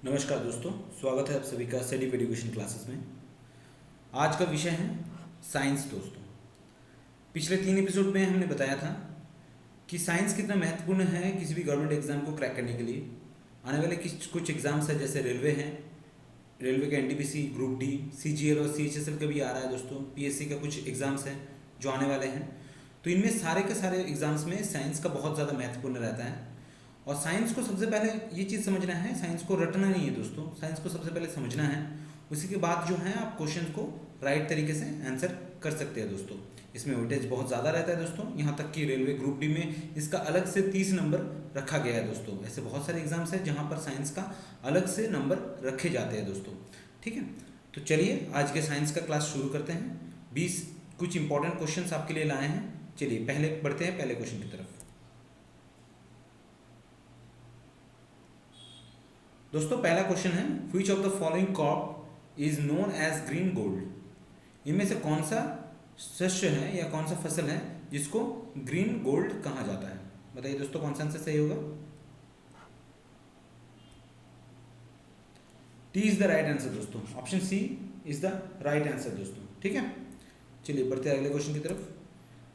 नमस्कार दोस्तों, स्वागत है आप सभी का स्टडी एजुकेशन क्लासेस में। आज का विषय है साइंस। दोस्तों, पिछले 3 एपिसोड में हमने बताया था कि साइंस कितना महत्वपूर्ण है किसी भी गवर्नमेंट एग्जाम को क्रैक करने के लिए। आने वाले कुछ एग्जाम्स हैं, जैसे रेलवे हैं, रेलवे का एनटीपीसी, ग्रुप डी, सीजीएल और सीएचएसएल का भी आ रहा है। दोस्तों, पीएससी का कुछ एग्जाम्स हैं जो आने वाले हैं। तो इनमें सारे के सारे एग्जाम्स में साइंस का बहुत ज़्यादा महत्वपूर्ण रहता है। और साइंस को सबसे पहले ये चीज़ समझना है, साइंस को रटना नहीं है दोस्तों, साइंस को सबसे पहले समझना है। उसी के बाद जो है आप क्वेश्चन को राइट तरीके से आंसर कर सकते हैं। दोस्तों, इसमें वेटेज बहुत ज़्यादा रहता है। दोस्तों, यहाँ तक कि रेलवे ग्रुप डी में इसका अलग से 30 नंबर रखा गया है। दोस्तों, ऐसे बहुत सारे एग्जाम्स हैं जहाँ पर साइंस का अलग से नंबर रखे जाते हैं। दोस्तों, ठीक है, तो चलिए आज के साइंस का क्लास शुरू करते हैं। 20 कुछ इंपॉर्टेंट क्वेश्चन आपके लिए लाए हैं। चलिए पहले बढ़ते हैं पहले क्वेश्चन की तरफ। दोस्तों, पहला क्वेश्चन है, which of the following crop is known as green gold. इनमें से कौन सा शस्य है या कौन सा फसल है जिसको ग्रीन गोल्ड कहा जाता है? बताइए दोस्तों, कौन सा आंसर सही होगा? T is the right answer. दोस्तों, option C is the right answer. दोस्तों, ठीक है, चलिए बढ़ते हैं अगले क्वेश्चन की तरफ।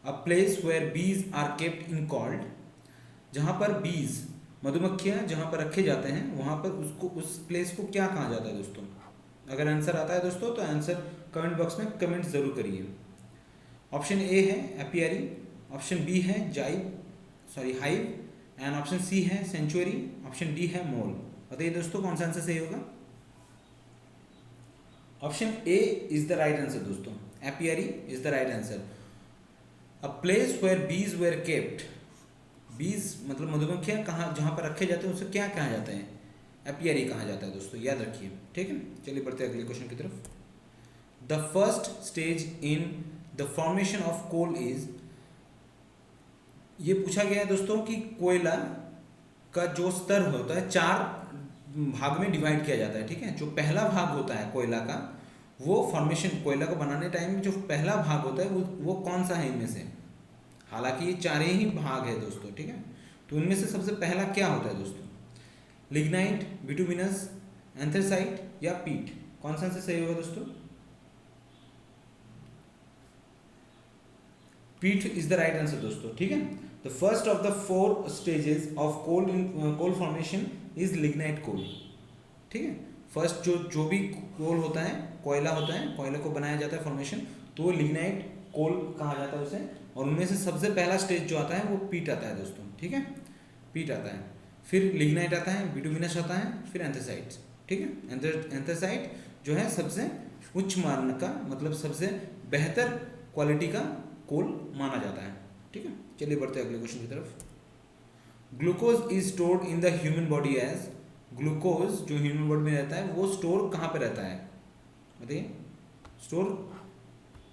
अ place where bees are kept in called. जहाँ पर बीज मधुमक्खियाँ जहाँ पर रखे जाते हैं वहाँ पर उसको उस प्लेस को क्या कहा जाता है? दोस्तों, अगर आंसर आता है दोस्तों तो आंसर कमेंट बॉक्स में कमेंट जरूर करिए। ऑप्शन ए है एपियरी, ऑप्शन बी है हाइव, एंड ऑप्शन सी है सेंचुरी, ऑप्शन डी है मोल। बताइए दोस्तों, कौन सा आंसर सही होगा? Option A is the right answer. दोस्तों, apiary is the right answer. A place where bees were kept, bees मतलब मधुमक्खियाँ कहाँ जहाँ पर रखे जाते हैं उसे क्या कहा जाता है? एपियरी कहा जाता है। दोस्तों, याद रखिए, ठीक है। चलिए बढ़ते हैं अगले क्वेश्चन की तरफ। The first stage in the formation of coal is. ये पूछा गया है दोस्तों कि कोयला का जो स्तर होता है 4 भाग में डिवाइड किया जाता है, ठीक है। जो पहला भाग होता है कोयला का, वो फॉर्मेशन कोयला को बनाने टाइम में जो पहला भाग होता है वो कौन सा है इनमें से? हालांकि ये 4 ही भाग है दोस्तों, ठीक है। तो इनमें से सबसे पहला क्या होता है दोस्तों? लिग्नाइट, बिटुमिनस, एंथ्रेसाइट या पीट? कौन सा आंसर सही होगा दोस्तों? पीट इज द राइट आंसर। दोस्तों, ठीक है। The first of the 4 stages of coal formation is lignite coal, ठीक है। फर्स्ट जो भी कोल होता है, कोयला होता है, कोयले को बनाया जाता है फॉर्मेशन, तो वो लिग्नाइट कोल कहा जाता है उसे। और उनमें से सबसे पहला स्टेज जो आता है वो पीट आता है दोस्तों, ठीक है। पीट आता है, फिर लिग्नाइट आता है, बिटुमिनस आता है, फिर एंथ्रेसाइट, ठीक है। एंथ्रेसाइट जो है सबसे उच्च मान का मतलब सबसे बेहतर क्वालिटी का कोल माना जाता है, ठीक है। चलिए बढ़ते हैं अगले क्वेश्चन की तरफ। Glucose is stored in the human body as. Glucose जो ह्यूमन बॉडी में रहता है वो स्टोर कहाँ पे रहता है? बताइए, स्टोर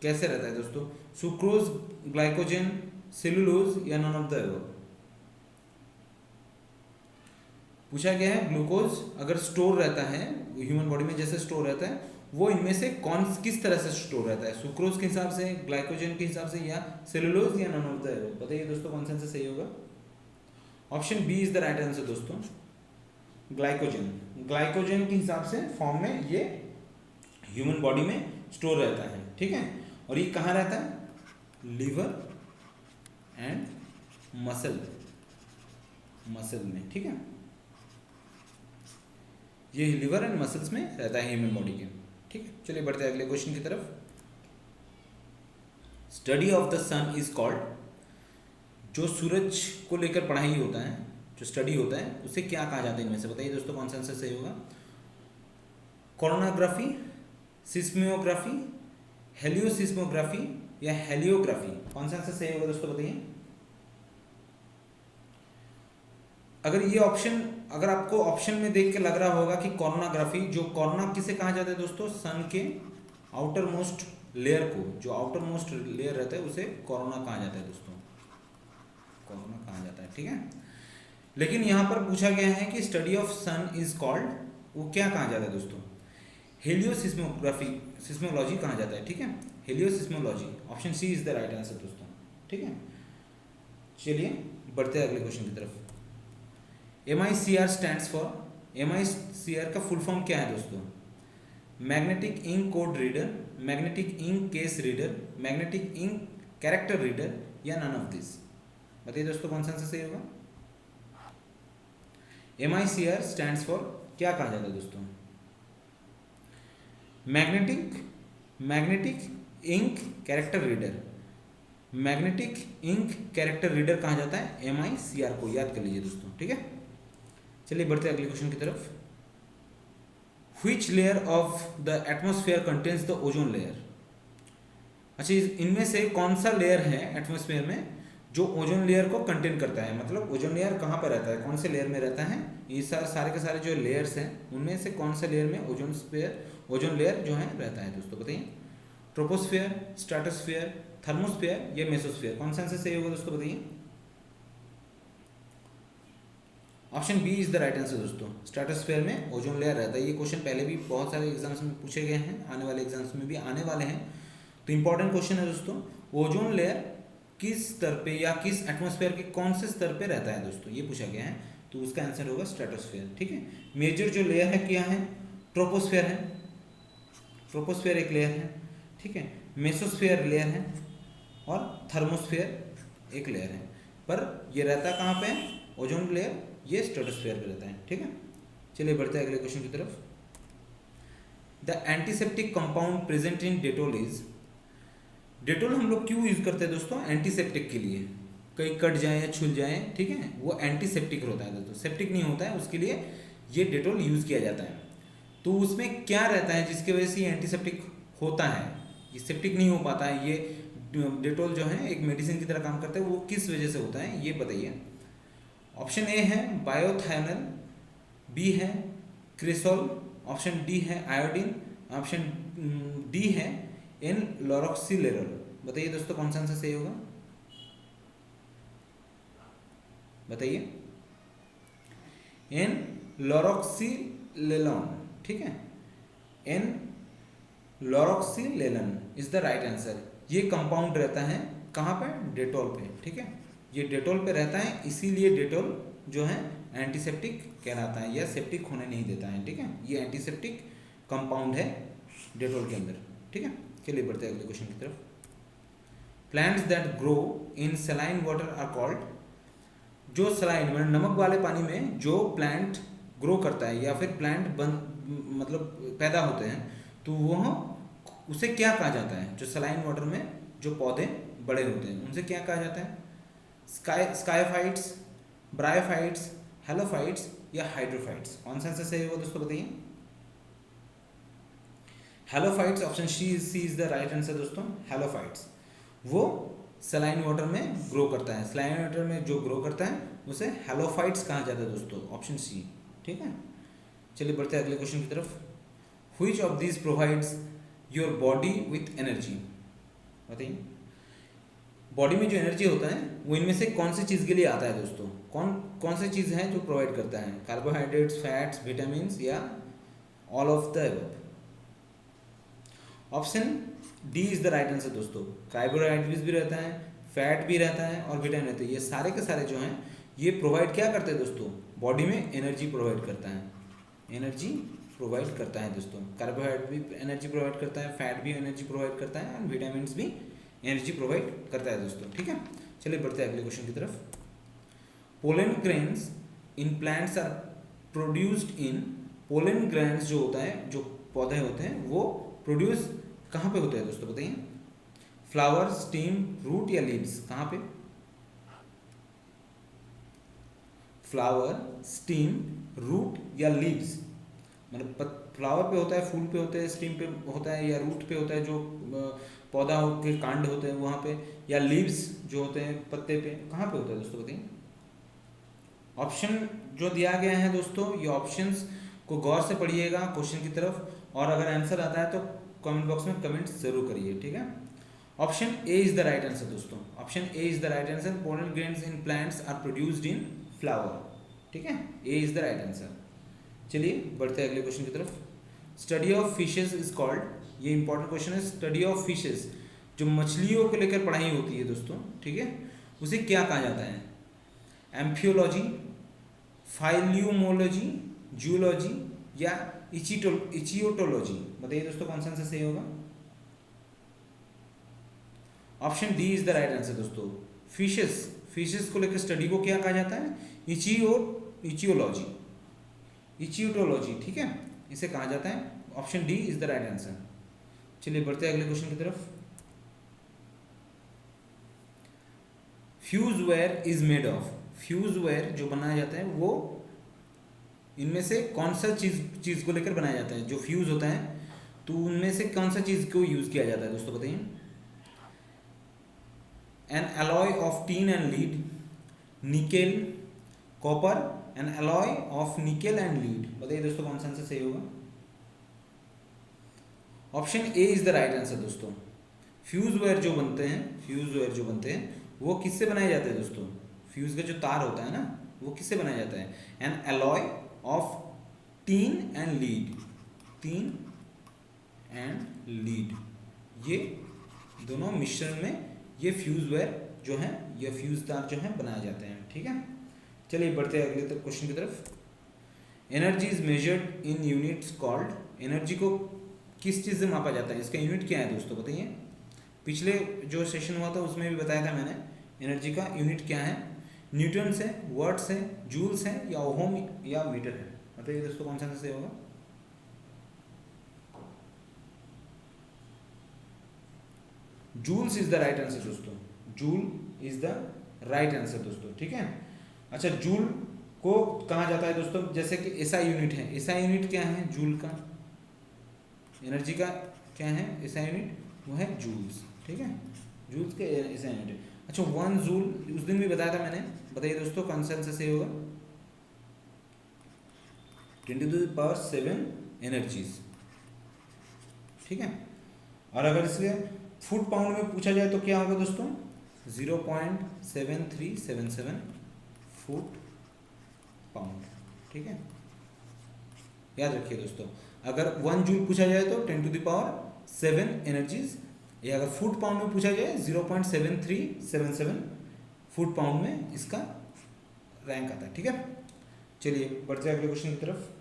कैसे रहता है दोस्तों? सुक्रोज, ग्लाइकोजन, सेलुलोज या नॉन ऑफ द अबव? पूछा गया है ग्लूकोज अगर स्टोर रहता है ह्यूमन बॉडी में, जैसे स्टोर रहता है, वो इनमें से किस तरह से स्टोर रहता है? सुक्रोज के हिसाब से, ग्लाइकोजन के हिसाब से या सेलुलोज या नॉन ऑफ द अबव? बताइए दोस्तों, कौन सा आंसर सही होगा? Option B is the right answer. दोस्तों, ग्लाइकोजन के हिसाब से फॉर्म में ये ह्यूमन बॉडी में स्टोर रहता है, ठीक है। और ये कहाँ रहता है? लिवर एंड मसल में, ठीक है। ये लिवर एंड मसल्स में रहता है ह्यूमन बॉडी के, ठीक है। चलिए बढ़ते हैं अगले क्वेश्चन की तरफ। Study of the sun is called. जो सूरज को लेकर पढ़ाई होता है, जो स्टडी होता है, उसे क्या कहा जाता है इनमें से? बताइए दोस्तों, कौन सा आंसर सही होगा? कोरोनाग्राफी, सिस्मियोग्राफी, हेलियोसिस्मोग्राफी या हेलियोग्राफी? कौन सा आंसर सही होगा दोस्तों, बताइए। अगर आपको ऑप्शन में देख के लग रहा होगा कि कोरोनाग्राफी, जो कोरोना किसे कहा जाता है दोस्तों? सन के आउटर मोस्ट लेयर को, जो आउटर मोस्ट लेयर रहता है उसे कोरोना कहा जाता है दोस्तों, कोरोना कहा जाता है, ठीक है। लेकिन यहाँ पर पूछा गया है कि study of sun is called, वो क्या कहा जाता है दोस्तों? सिस्मोलॉजी कहा जाता है, ठीक है। Helioseismology, option C is the right answer दोस्तों, ठीक है। चलिए बढ़ते हैं अगले क्वेश्चन की तरफ। MICR stands for MICR का फुल फॉर्म क्या है दोस्तों? Magnetic ink code reader, magnetic ink case reader, magnetic ink character reader या नन ऑफ दिस? बताइए दोस्तों कौन सा आंसर सही होगा? MICR स्टैंड्स फॉर क्या कहा जाता है दोस्तों? Magnetic ink character reader, magnetic ink character reader कहा जाता है MICR को, याद कर लीजिए दोस्तों, ठीक है। चलिए बढ़ते हैं अगले क्वेश्चन की तरफ। Which layer of the atmosphere contains the ozone layer? अच्छा, इनमें से कौन सा लेयर है एटमॉस्फेयर में जो ओजोन लेयर को कंटेन करता है? मतलब ओजोन लेयर कहाँ पर रहता है, कौन से लेयर में रहता है? ये सारे के सारे जो लेयर्स हैं उनमें से कौन से लेयर में ओजोन लेयर जो है रहता है दोस्तों? बताइए। ट्रोपोस्फेयर, स्ट्रेटोस्फेयर, थर्मोस्फेयर या मेसोस्फेयर? कौन सा आंसर सही होगा दोस्तों? बताइए। Option B is the right answer दोस्तों। स्ट्रेटोस्फेयर में ओजोन लेयर रहता है। ये क्वेश्चन पहले भी बहुत सारे एग्जाम्स में पूछे गए हैं, आने वाले एग्जाम्स में भी आने वाले हैं, तो इंपॉर्टेंट क्वेश्चन है दोस्तों। ओजोन लेयर किस स्तर पे या किस एटमॉस्फेयर के कौन से स्तर पे रहता है दोस्तों, ये पूछा गया है, तो उसका आंसर होगा स्ट्रेटोस्फेयर, ठीक है। मेजर जो लेयर है क्या है? ट्रोपोस्फेयर है, ट्रोपोस्फेयर एक लेयर है, ठीक है। मेसोस्फेयर लेयर है और थर्मोस्फेयर एक लेयर है, पर ये रहता कहाँ पे है ओजोन लेयर? ये स्ट्रेटोस्फेयर पे रहता है, ठीक है। चलिए बढ़ते हैं अगले क्वेश्चन की तरफ। The antiseptic compound present in Dettol is? Dettol हम लोग क्यों यूज करते हैं दोस्तों? एंटीसेप्टिक के लिए, कहीं कट जाए या छुल जाए, ठीक है, वो एंटीसेप्टिक होता है दोस्तों, सेप्टिक नहीं होता है, उसके लिए ये डेटोल यूज किया जाता है। तो उसमें क्या रहता है जिसकी वजह से ये एंटीसेप्टिक होता है, ये सेप्टिक नहीं हो पाता है? ये डेटोल जो है एक मेडिसिन की तरह काम करता है, वो किस वजह से होता है ये बताइए। ऑप्शन ए है बायोथायनल, बी है क्रिसोल, ऑप्शन डी है आयोडीन, ऑप्शन डी है एन लॉरोक्सिलेरल। बताइए दोस्तों कौन सा आंसर सही होगा? बताइए। एन लॉरोक्सिलेलॉन, ठीक है, एन लॉरोक्सिलेलन इज द राइट आंसर। ये कंपाउंड रहता है कहाँ पे? डेटोल पे, ठीक है, ये डेटोल पे रहता है, इसीलिए डेटोल जो है एंटीसेप्टिक कहलाता है या सेप्टिक होने नहीं देता है, ठीक है। ये एंटीसेप्टिक कंपाउंड है डेटोल के अंदर, ठीक है। चलिए बढ़ते हैं अगले क्वेश्चन की तरफ। Plants that grow in saline water are called? जो सलाइन मतलब नमक वाले पानी में जो प्लांट ग्रो करता है या फिर प्लांट मतलब पैदा होते हैं, तो वह उसे क्या कहा जाता है? जो सलाइन वाटर में जो पौधे बड़े होते हैं उनसे क्या कहा जाता है? स्काइफाइट्स, ब्रायोफाइट्स, हेलोफाइट्स या हाइड्रोफाइट्स? कौन सा आंसर सही होगा दोस्तों? बताइए। Halophytes, option C is the right answer दोस्तों। हेलोफाइट्स वो सलाइन वाटर में ग्रो करता है, सलाइन वाटर में जो ग्रो करता है उसे हेलोफाइट्स कहा जाता है दोस्तों, ऑप्शन सी, ठीक है। चलिए बढ़ते हैं अगले क्वेश्चन की तरफ। Which of this provides your body with energy? बताइए। बॉडी में जो एनर्जी होता है वो इनमें से कौन सी चीज़ के लिए आता है दोस्तों? कौन सी चीज़ है जो प्रोवाइड करता है? कार्बोहाइड्रेट्स, फैट्स, विटामिन या all of the above? Option D is the right answer दोस्तों। कार्बोहाइड्रेट्स भी रहता है, फैट भी रहता है और विटामिन रहते हैं, ये सारे के सारे जो हैं ये प्रोवाइड क्या करते हैं दोस्तों? बॉडी में एनर्जी प्रोवाइड करता है, एनर्जी प्रोवाइड करता है दोस्तों। कार्बोहाइड्रेट भी एनर्जी प्रोवाइड करता है, फैट भी एनर्जी प्रोवाइड करता है और विटामिन भी एनर्जी प्रोवाइड करता है दोस्तों, ठीक है। चलिए बढ़ते हैं अगले क्वेश्चन की तरफ। Pollen grains in plants are produced in? Pollen grains जो होता है, जो पौधे होते हैं, वो प्रोड्यूस कहाँ पे होते हैं दोस्तों? बताइए। फ्लावर, स्टीम, रूट या लीव्स? कहाँ पे? फ्लावर, स्टीम, रूट या लीव्स? मतलब फ्लावर पे होता है, फूल पे होता है, स्टीम पे होता है या रूट पे होता है, जो पौधा के कांड होते हैं वहाँ पे, या लीव्स जो होते हैं पत्ते पे, कहाँ पे होता है दोस्तों? बताइए। ऑप्शन जो दिया गया है दोस्तों, ये ऑप्शंस को गौर से पढ़िएगा क्वेश्चन की तरफ, और अगर आंसर आता है तो कमेंट बॉक्स में कमेंट्स जरूर करिए, ठीक है। Option A is the right answer दोस्तों। Option A is the right answer. Pollen grains in plants are produced in flower, ठीक है, A is the right answer. चलिए बढ़ते हैं अगले क्वेश्चन की तरफ। Study of fishes is called? ये इंपॉर्टेंट क्वेश्चन है। स्टडी ऑफ फिशेस, जो मछलियों को लेकर पढ़ाई होती है दोस्तों, ठीक है, उसे क्या कहा जाता है? एम्फियोलॉजी, फाइल्यूमोलॉजी जूलॉजी या इचियोटोलॉजी? बताइए दोस्तों कौन सा आंसर सही होगा? Option D is the right answer दोस्तों। फिशेस को लेकर स्टडी को क्या कहा जाता है? इचियोलॉजी, इचियोटोलॉजी, ठीक है, इसे कहा जाता है। Option D is the right answer. चलिए बढ़ते हैं अगले क्वेश्चन की तरफ। Fuse wire is made of? Fuse wire जो बनाया जाता है वो इनमें से कौन सा चीज को लेकर बनाया जाता है? जो फ्यूज होता है तो उनमें से कौन सा चीज को यूज किया जाता है दोस्तों, बताइए। N alloy of tin and lead, nickel, copper, N alloy of nickel and lead. बताइए दोस्तों कौन सा आंसर सही होगा? Option A is the right answer दोस्तों। फ्यूज वायर जो बनते हैं वो किससे बनाए जाते हैं दोस्तों? फ्यूज का जो तार होता है ना वो किससे बनाया जाता है? N alloy of tin and lead, ये दोनों मिश्रण में ये फ्यूज वायर जो है, ये फ्यूज तार जो है बनाए जाते हैं, ठीक है। चलिए बढ़ते हैं अगले क्वेश्चन की तरफ। Energy is measured in units called? Energy को किस चीज़ से मापा जाता है? इसका यूनिट क्या है दोस्तों, बताइए। पिछले जो सेशन हुआ था उसमें भी बताया था मैंने, एनर्जी का यूनिट क्या है? न्यूटन से, वाट्स है, जूल्स है, या ओम या मीटर है? बताइए दोस्तों कौन सा आंसर सही होगा? Joules is the right answer दोस्तों। Joule is the right answer दोस्तों, ठीक है। अच्छा, जूल को कहा जाता है दोस्तों, जैसे कि ऐसा यूनिट है, ऐसा यूनिट क्या है जूल का? एनर्जी का क्या है ऐसा यूनिट? वो है जूल्स, ठीक है। जूल्स के ऐसा यूनिट है। अच्छा, 1 जूल उस दिन भी बताया था मैंने, बताइए दोस्तों कौन सा आंसर सही होगा? 10⁻⁷ एनर्जीज, ठीक है। और अगर इसे फुट पाउंड में पूछा जाए तो क्या होगा दोस्तों? 0.7377 फुट पाउंड, ठीक है। याद रखिए दोस्तों, अगर 1 जूल पूछा जाए तो 10⁻⁷ एनर्जीज, या अगर फुट पाउंड में पूछा जाए 0.7377 फुट पाउंड में इसका रैंक आता है, ठीक है। चलिए बढ़ते हैं अगले क्वेश्चन की तरफ।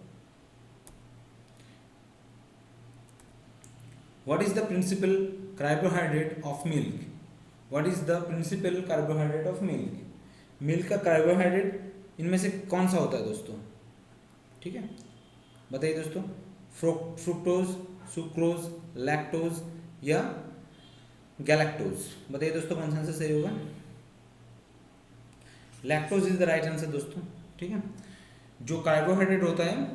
What is the principal carbohydrate of milk? What is the principal carbohydrate of milk? Milk का कार्बोहाइड्रेट इनमें से कौन सा होता है दोस्तों, ठीक है, बताइए दोस्तों। फ्रुक्टोज, सुक्रोज, लैक्टोज या गैलेक्टोज? बताइए दोस्तों कौन सा आंसर सही होगा? Lactose is the right answer दोस्तों, ठीक है। जो कार्बोहाइड्रेट होता है,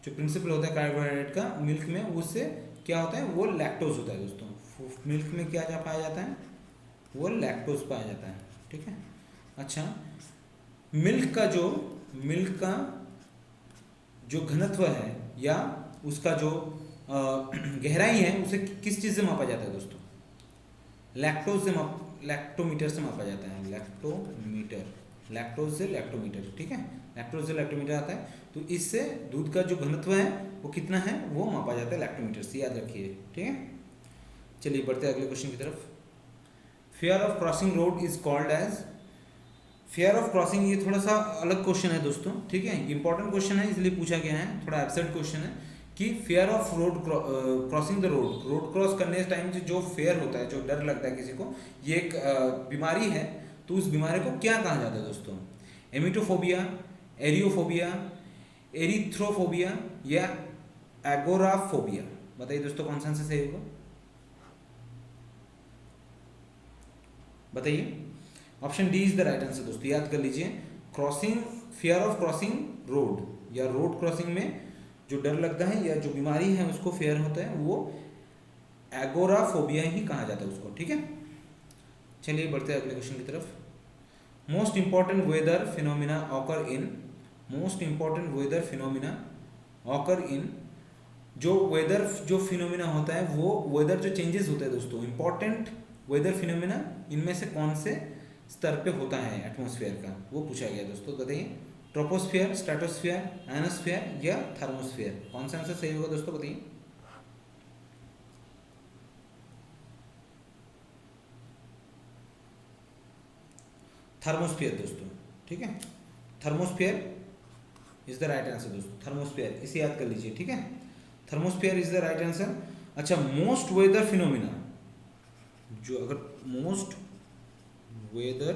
जो प्रिंसिपल होता है कार्बोहाइड्रेट का मिल्क में, उससे क्या होता है? वो लैक्टोज होता है दोस्तों। मिल्क में क्या पाया जाता है? वो लैक्टोज पाया जाता है, ठीक है। अच्छा, मिल्क का जो घनत्व है या उसका जो गहराई है, उसे किस चीज़ से मापा जाता है दोस्तों? लैक्टोमीटर से मापा जाता है। लैक्टोज से लैक्टोमीटर, ठीक है। लैक्टोज से लैक्टोमीटर आता है, तो इससे दूध का जो घनत्व है वो कितना है वो मापा जाता है लैक्टोमीटर से, याद रखिए, ठीक है। चलिए बढ़ते हैं अगले क्वेश्चन की तरफ। Fear of crossing road is called as? Fear of crossing, ये थोड़ा सा अलग क्वेश्चन है दोस्तों, ठीक है। इंपॉर्टेंट क्वेश्चन है इसलिए पूछा गया है, थोड़ा एब्सर्ड क्वेश्चन है कि fear of road crossing the road cross करने के टाइम जो फियर होता है, जो डर लगता है किसी को, ये एक बीमारी है, तो उस बीमारी को क्या कहा जाता है दोस्तों? एमिटोफोबिया, एरियोफोबिया, एरिथ्रोफोबिया या एगोराफोबिया? बताइए दोस्तों कौन सा आंसर सही होगा? बताइए। Option D is the right answer दोस्तों, याद कर लीजिए। फियर ऑफ क्रॉसिंग रोड या रोड क्रॉसिंग में जो डर लगता है या जो बीमारी है उसको फेयर होता है, वो एगोराफोबिया ही कहा जाता है उसको, ठीक है। चलिए बढ़ते हैं अगले क्वेश्चन की तरफ। Most important weather phenomena occur in, जो फिनोमिना होता है, वो वेदर जो चेंजेस होते हैं दोस्तों, इंपॉर्टेंट वेदर फिनोमिना इनमें से कौन से स्तर पे होता है एटमॉस्फेयर का, वो पूछा गया दोस्तों, बताइए। ट्रोपोस्फियर, स्ट्रेटोस्फियर, आयनोस्फियर या थर्मोस्फियर? कौन सा आंसर सही होगा दोस्तों, बताइए। थर्मोस्फियर दोस्तों, ठीक है। Thermosphere is the right answer दोस्तों, थर्मोस्फीयर, इसे याद कर लीजिए, ठीक है, thermosphere is the right answer. अच्छा, मोस्ट वेदर फिनोमिना, जो अगर मोस्ट वेदर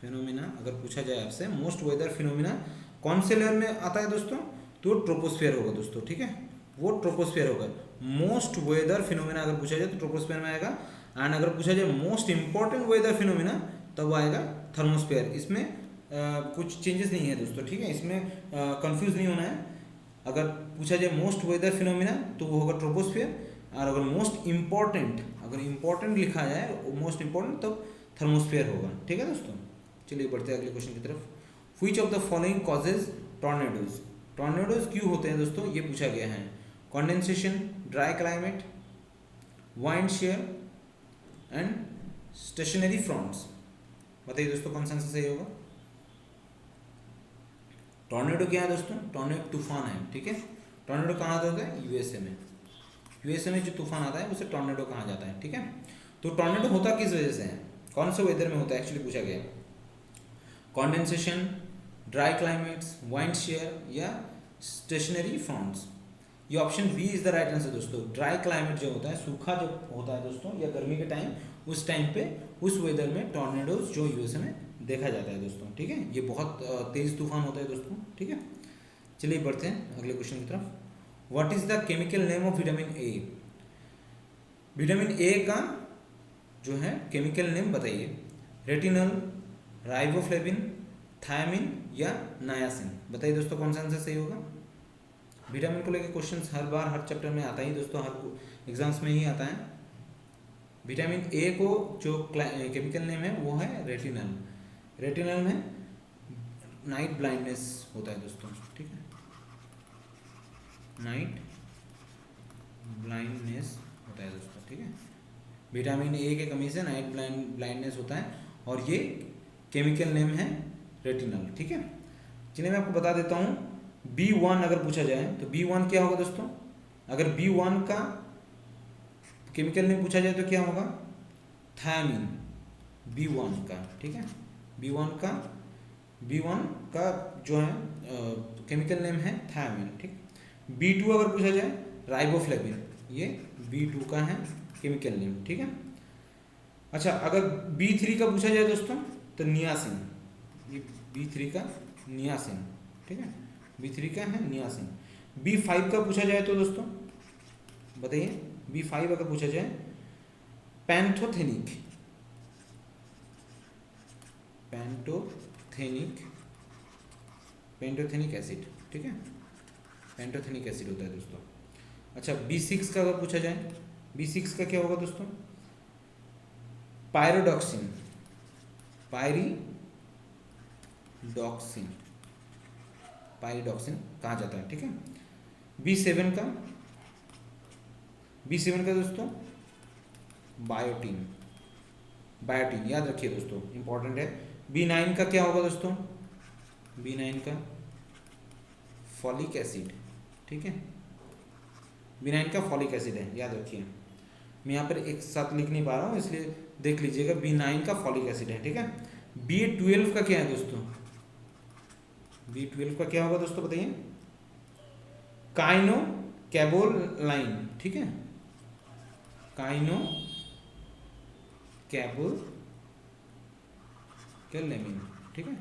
फिनोमिना अगर पूछा जाए आपसे, मोस्ट वेदर फिनोमिना कौन से लेयर में आता है दोस्तों, तो ट्रोपोस्फियर होगा दोस्तों, ठीक है, वो ट्रोपोस्फियर होगा। मोस्ट वेदर फिनोमिना अगर पूछा जाए तो ट्रोपोस्फियर में आएगा, एंड अगर पूछा जाए मोस्ट इंपॉर्टेंट वेदर फिनोमिना तब आएगा थर्मोस्फियर। इसमें कुछ चेंजेस नहीं है दोस्तों, ठीक है, इसमें कंफ्यूज नहीं होना है। अगर पूछा जाए मोस्ट वेदर फिनोमिना तो वो होगा ट्रोपोस्फियर, और अगर मोस्ट इंपॉर्टेंट, अगर इंपॉर्टेंट लिखा जाए मोस्ट इंपॉर्टेंट तब थर्मोस्फियर होगा, ठीक है दोस्तों। चलिए बढ़ते हैं अगले क्वेश्चन की तरफ। Which of the following causes tornadoes, tornadoes क्यों होते हैं दोस्तों, ये पूछा गया है। Condensation, dry climate, wind shear and stationary fronts. बताइए दोस्तों कौन सा आंसर सही होगा। टॉर्नेडो क्या है दोस्तों, टॉर्नेडो तूफान है, ठीक है। टॉर्नेडो कहाँ आता है, यूएसए में, यूएसए में जो तूफान आता है उसे टॉर्नेडो कहा जाता है, ठीक है। तो टॉर्नेडो होता किस वजह से है, कौन से वेदर में होता है, एक्चुअली पूछा गया। Condensation, dry climates, wind shear या स्टेशनरी फ्रंट्स। ये option B is the right answer दोस्तों। ड्राई क्लाइमेट जो होता है, सूखा जो होता है दोस्तों, या गर्मी के टाइम, उस टाइम पे उस वेदर में टॉर्नेडोज जो यूएसए में देखा जाता है दोस्तों, ठीक है। ये बहुत तेज तूफान होता है दोस्तों, ठीक है। चलिए बढ़ते हैं अगले क्वेश्चन की तरफ। What is the chemical name of vitamin A, vitamin A का जो है केमिकल नेम बताइए। रेटिनल, राइबोफ्लेविन, थायमिन या नायासिन। बताइए दोस्तों कौन सा आंसर सही होगा। विटामिन को लेकर क्वेश्चंस हर बार हर चैप्टर में आता ही दोस्तों, हर एग्जाम्स में ही आता है। विटामिन ए को जो केमिकल नेम है वो है रेटिनल। रेटिनल में नाइट ब्लाइंडनेस होता है दोस्तों, ठीक है, नाइट ब्लाइंडनेस होता है दोस्तों, ठीक है। विटामिन ए के कमी से नाइट ब्लाइंडनेस होता है, और ये केमिकल नेम है रेटिनल, ठीक है। चलिए मैं आपको बता देता हूँ, B1 अगर पूछा जाए तो B1 क्या होगा दोस्तों। अगर B1 का केमिकल नेम पूछा जाए तो क्या होगा, थायमिन, B1 का, ठीक है। B1 का जो है केमिकल नेम है थायमिन, ठीक। B2 अगर पूछा जाए, राइबोफ्लेविन, ये B2 का है केमिकल नेम, ठीक है। अच्छा, अगर B3 का पूछा जाए दोस्तों तो नियासिन, ये B3 का नियासिन, ठीक है, B3 का है नियासिन। B5 का पूछा जाए तो दोस्तों बताइए, B5 अगर पूछा जाए, पैंथोथेनिक, पेंटोथेनिक एसिड, ठीक है, पेंटोथेनिक एसिड होता है दोस्तों। अच्छा, B6 का अगर पूछा जाए, B6 का क्या होगा दोस्तों, पायरोडॉक्सिन, पायरिडॉक्सिन कहा जाता है, ठीक है। B7 का दोस्तों बायोटीन, याद रखिए दोस्तों, इंपॉर्टेंट है। B9 का क्या होगा दोस्तों, B9 का फॉलिक एसिड, ठीक है, B9 का फॉलिक एसिड है, याद रखिए। मैं यहाँ पर एक साथ लिख नहीं पा रहा हूँ, इसलिए देख लीजिएगा, B9 का फॉलिक एसिड है, ठीक है। B12 का क्या है दोस्तों, B12 का क्या होगा दोस्तों बताइए, काइनो कैबोलाइन, ठीक है, काइनो कैबोलामिन, ठीक है,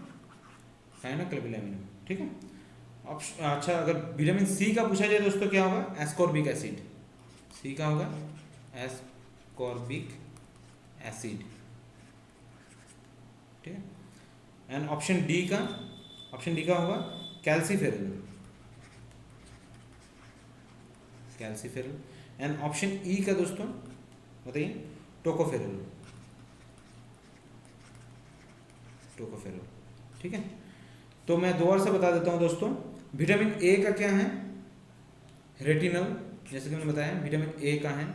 काइनो कैबोलामिन, ठीक है। अच्छा, अगर विटामिन सी का पूछा जाए दोस्तों क्या होगा, एस्कॉर्बिक एसिड, सी का होगा एस्कॉर्बिक एसिड, ठीक है। एंड ऑप्शन डी का होगा कैल्सीफेरल, एंड ऑप्शन ई का दोस्तों बताइए, टोकोफेरल, ठीक है। तो मैं दोबारा से बता देता हूं दोस्तों, विटामिन ए का क्या है, रेटिनल, जैसे कि मैंने बताया विटामिन ए का है।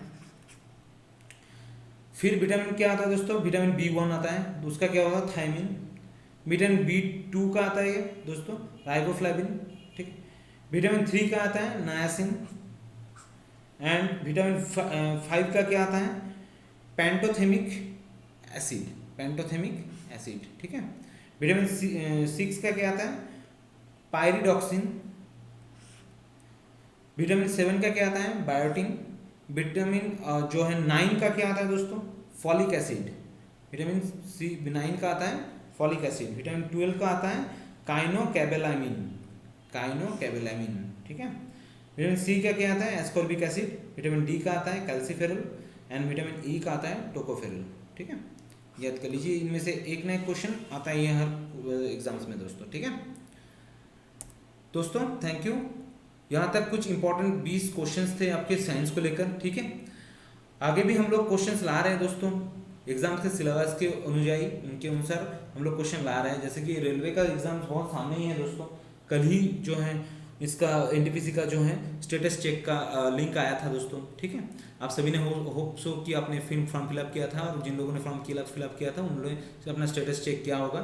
फिर विटामिन क्या आता है दोस्तों, विटामिन B1 आता है, तो उसका क्या होगा, थायमिन। विटामिन B2 का आता है दोस्तों, राइबोफ्लेविन, ठीक। विटामिन 3 का आता है नायासिन, एंड विटामिन 5 का क्या आता है, पेंटोथेनिक एसिड, ठीक है। विटामिन सिक्स का क्या आता है, पायरिडॉक्सिन। विटामिन सेवन का क्या आता है, बायोटिन। विटामिन जो है 9 का क्या आता है दोस्तों, फॉलिक एसिड। विटामिन सी 9 का आता है फॉलिक एसिड। विटामिन 12 का आता है काइनोकैबेलामिन, काइनोकैबेलामिन, ठीक है। विटामिन सी का क्या आता है, एस्कॉर्बिक एसिड। विटामिन डी का आता है कैल्सीफेरल एंड विटामिन ई का आता है टोकोफेरल, ठीक है। याद कर लीजिए, इनमें से एक ना एक क्वेश्चन आता है ये हर एग्जाम्स में दोस्तों, ठीक है। दोस्तों थैंक यू। यहाँ तक कुछ इंपॉर्टेंट 20 क्वेश्चंस थे आपके साइंस को लेकर, ठीक है। आगे भी हम लोग क्वेश्चंस ला रहे हैं दोस्तों, एग्जाम के सिलेबस के अनुयायी, उनके अनुसार हम लोग क्वेश्चन ला रहे हैं। जैसे कि रेलवे का एग्जाम बहुत सामने ही है दोस्तों, कल ही जो है इसका एनटीपीसी का जो है स्टेटस चेक का लिंक आया था दोस्तों, ठीक है। आप सभी ने होप सो कि आपने फॉर्म फिलअप किया था, और जिन लोगों ने फॉर्म फिलअप किया था उन लोगों ने अपना स्टेटस चेक किया होगा।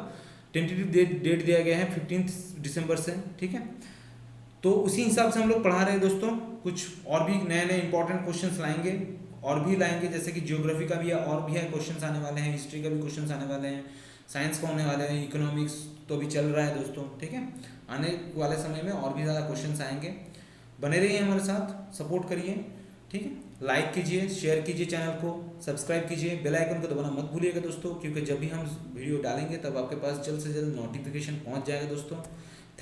टेंटेटिव डेट दिया गया है 15 दिसंबर से, ठीक है। तो उसी हिसाब से हम लोग पढ़ा रहे हैं दोस्तों। कुछ और भी नए नए इंपॉर्टेंट क्वेश्चंस लाएंगे, और भी लाएंगे, जैसे कि ज्योग्राफी का भी है, और भी है क्वेश्चंस आने वाले हैं, हिस्ट्री का भी क्वेश्चंस आने वाले हैं, साइंस का होने वाले हैं, इकोनॉमिक्स तो अभी चल रहा है दोस्तों, ठीक है। आने वाले समय में और भी ज़्यादा क्वेश्चंस आएंगे। बने रहिए हमारे साथ, सपोर्ट करिए, ठीक है। लाइक कीजिए, शेयर कीजिए, चैनल को सब्सक्राइब कीजिए, बेल आइकन को दबाना मत भूलिएगा दोस्तों, क्योंकि जब भी हम वीडियो डालेंगे तब आपके पास जल्द से जल्द नोटिफिकेशन पहुँच जाएगा दोस्तों।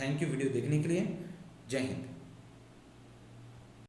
थैंक यू वीडियो देखने के लिए। जय हिंद।